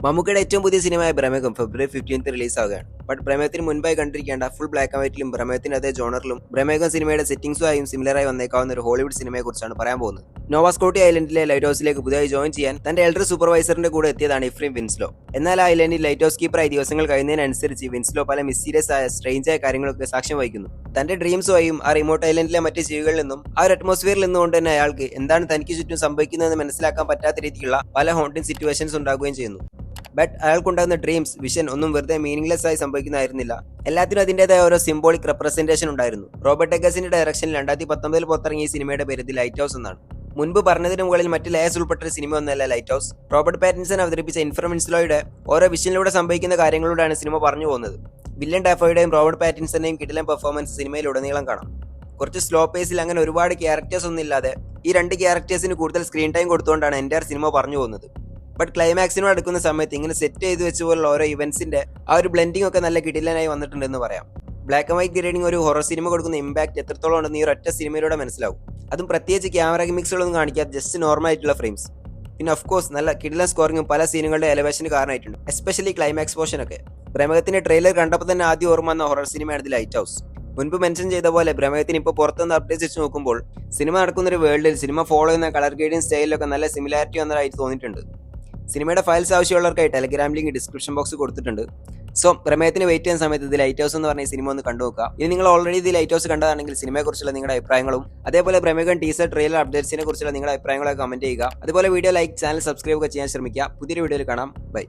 മമ്മൂക്കയുടെ ഏറ്റവും പുതിയ സിനിമയായ പ്രമേഹം ഫെബ്രുവരി 15 റിലീസാവുകയാണ്. ബട്ട് പ്രമേഹത്തിന് മുൻപായി കണ്ടിരിക്കേണ്ട ഫുൾ ബ്ലാക്ക് ആൻഡ് വൈറ്റിലും പ്രമേഹത്തിന്റെ അതേ ജോണറിലും പ്രമേഹം സിനിമയുടെ സെറ്റിംഗ്സുമായും സിമിലറായി വന്നേക്കാവുന്ന ഒരു ഹോളിവുഡ് സിനിമയെക്കുറിച്ചാണ് പറയാൻ പോകുന്നത്. നോവാസ്കോട്ടി ഐലൻഡിലെ ലൈറ്റ് ഹൗസിലേക്ക് പുതിയതായി ജോയിൻ ചെയ്യാൻ തന്റെ എൽഡർ സൂപ്പർവൈസറിന്റെ കൂടെ എത്തിയതാണ് ഇഫ്രീം വിൻസ്ലോ. എന്നാൽ ആ ഐലൻഡിൽ ലൈറ്റ് ഹൗസ് കീപ്പറായി ദിവസങ്ങൾ കഴിയുന്നതിനനുസരിച്ച് വിൻസ്ലോ പല മിസ്റ്റീരിയസ് ആയ സ്ട്രേഞ്ചായ കാര്യങ്ങളൊക്കെ സാക്ഷ്യം വഹിക്കുന്നു. തന്റെ ഡ്രീംസുമായും ആ റിമോട്ട് ഐലൻഡിലെ മറ്റ് ജീവികളിൽ നിന്നും ആ ഒരു അറ്റ്മോസ്ഫിയറിൽ നിന്നുകൊണ്ട് തന്നെ അയാൾക്ക് എന്താണ് തനിക്ക് ചുറ്റും സംഭവിക്കുന്നതെന്ന് മനസ്സിലാക്കാൻ പറ്റാത്ത രീതിയിലുള്ള പല ഹോണ്ടിങ് സിറ്റുവേഷൻസ് ഉണ്ടാകുകയും ചെയ്യുന്നു. ബട്ട് അയാൾക്കുണ്ടാകുന്ന ഡ്രീംസ് വിഷൻ ഒന്നും വെറുതെ മീനിങ്ലെസ് ആയി സംഭവിക്കുന്നതായിരുന്നില്ല. എല്ലാത്തിനും അതിൻ്റെതായ ഓരോ സിംബോളിക് റെപ്രസെന്റേഷൻ ഉണ്ടായിരുന്നു. റോബർട്ട് എഗസിന്റെ ഡയറക്ഷനിൽ 2019 പുറത്തിറങ്ങിയ ഈ സിനിമയുടെ പേര് ദി ലൈറ്റ് ഹൗസ് എന്നാണ്. മുൻപ് പറഞ്ഞതിന് മുകളിൽ മറ്റ് ലേയേഴ്സ് ഉൾപ്പെട്ട ഒരു സിനിമ ഒന്നല്ല ലൈറ്റ് ഹൗസ്. റോബർട്ട് പാറ്റിൻസൺ അവതരിപ്പിച്ച ഇൻഫ്രം വിൻസ്ലോയുടെ ഓരോ വിഷനിലൂടെ സംഭവിക്കുന്ന കാര്യങ്ങളിലൂടെയാണ് സിനിമ പറഞ്ഞു പോകുന്നത്. വില്യൻ ഡാഫോയുടെയും റോബർട്ട് പാറ്റിൻസന്റെയും കിടിലൻ പെർഫോമൻസ് സിനിമയിൽ ഉടനീളം കാണാം. കുറച്ച് സ്ലോ പേസിൽ അങ്ങനെ ഒരുപാട് ക്യാരക്ടേഴ്സ് ഒന്നും ഇല്ലാതെ ഈ രണ്ട് ക്യാരക്ടേഴ്സിന് കൂടുതൽ സ്ക്രീൻ ടൈം കൊടുത്തുകൊണ്ടാണ് എൻ്റെ സിനിമ പറഞ്ഞു പോകുന്നത്. ബട്ട് ക്ലൈമാക്സിനോട് അടുക്കുന്ന സമയത്ത് ഇങ്ങനെ സെറ്റ് ചെയ്ത് വെച്ച പോലുള്ള ഓരോ ഇവന്റ്സിന്റെ ആ ഒരു ബ്ലെൻഡിങ് ഒക്കെ നല്ല കിടിലനായി വന്നിട്ടുണ്ടെന്ന് പറയാം. ബ്ലാക്ക് ആൻഡ് വൈറ്റ് ഗ്രേഡിംഗ് ഒരു ഹൊറർ സിനിമ കൊടുക്കുന്ന ഇമ്പാക്ട് എത്രത്തോളം ഉണ്ടെന്ന് ഈ ഒരൊറ്റ സിനിമയിലൂടെ മനസ്സിലാവും. അതും പ്രത്യേകിച്ച് ക്യാമറ ഗിമിക്സുകളൊന്നും കാണിക്കാതെ ജസ്റ്റ് നോർമൽ ആയിട്ടുള്ള ഫ്രെയിംസ്. പിന്നെ ഓഫ് കോഴ്സ് നല്ല കിടിലൻ സ്കോറിങ്ങും പല സീനുകളുടെ എലവേഷന് കാരണമായിട്ടുണ്ട്, എസ്പെഷ്യലി ക്ലൈമാക്സ് പോർഷൻ ഒക്കെ. പ്രമേഹത്തിന്റെ ട്രെയിലർ കണ്ടപ്പോൾ തന്നെ ആദ്യം ഓർമ്മ വന്ന ഹൊറർ സിനിമയാണ് ദി ലൈറ്റ് ഹൗസ്. മുൻപ് മെൻഷൻ ചെയ്ത പോലെ പ്രമേഹത്തിന് ഇപ്പോൾ പുറത്തുനിന്ന് അപ്ഡേറ്റ്സ് വെച്ച് നോക്കുമ്പോൾ സിനിമ നടക്കുന്ന ഒരു വേൾഡിൽ സിനിമ ഫോളോ ചെയ്യുന്ന കളർ ഗ്രേഡിംഗ് സ്റ്റൈലിലൊക്കെ നല്ല സിമിലാരിറ്റി വന്നതായിട്ട് തോന്നിയിട്ടുണ്ട്. സിനിമയുടെ ഫയൽസ് ആവശ്യമുള്ളവർക്കായി ടെലഗ്രാം ലിങ്ക് ഡിസ്ക്രിപ്ഷൻ ബോക്സ് കൊടുത്തിട്ടുണ്ട്. സോ പ്രമേഹത്തിന് വെയിറ്റ് ചെയ്യുന്ന സമയത്ത് ദി ലൈറ്റ് ഹൗസ് എന്ന് പറഞ്ഞ സിനിമ ഒന്ന് കണ്ടു നോക്കുക. ഇനി നിങ്ങൾ ഓൾറെഡി ദി ലൈറ്റ് ഹൗസ് കണ്ടതാണെങ്കിൽ സിനിമയെക്കുറിച്ചുള്ള നിങ്ങളുടെ അഭിപ്രായങ്ങളും അതേപോലെ പ്രമേഹം ടീസർ ട്രെയിലർ അപ്ഡേറ്റ്സിനെ കുറിച്ചുള്ള നിങ്ങളുടെ അഭിപ്രായങ്ങളൊക്കെ കമന്റ് ചെയ്യുക. അതുപോലെ വീഡിയോ ലൈക്ക്, ചാനൽ സബ്സ്ക്രൈബ് ഒക്കെ ചെയ്യാൻ ശ്രമിക്കുക. പുതിയൊരു വീഡിയോയിൽ കാണാം. ബൈ.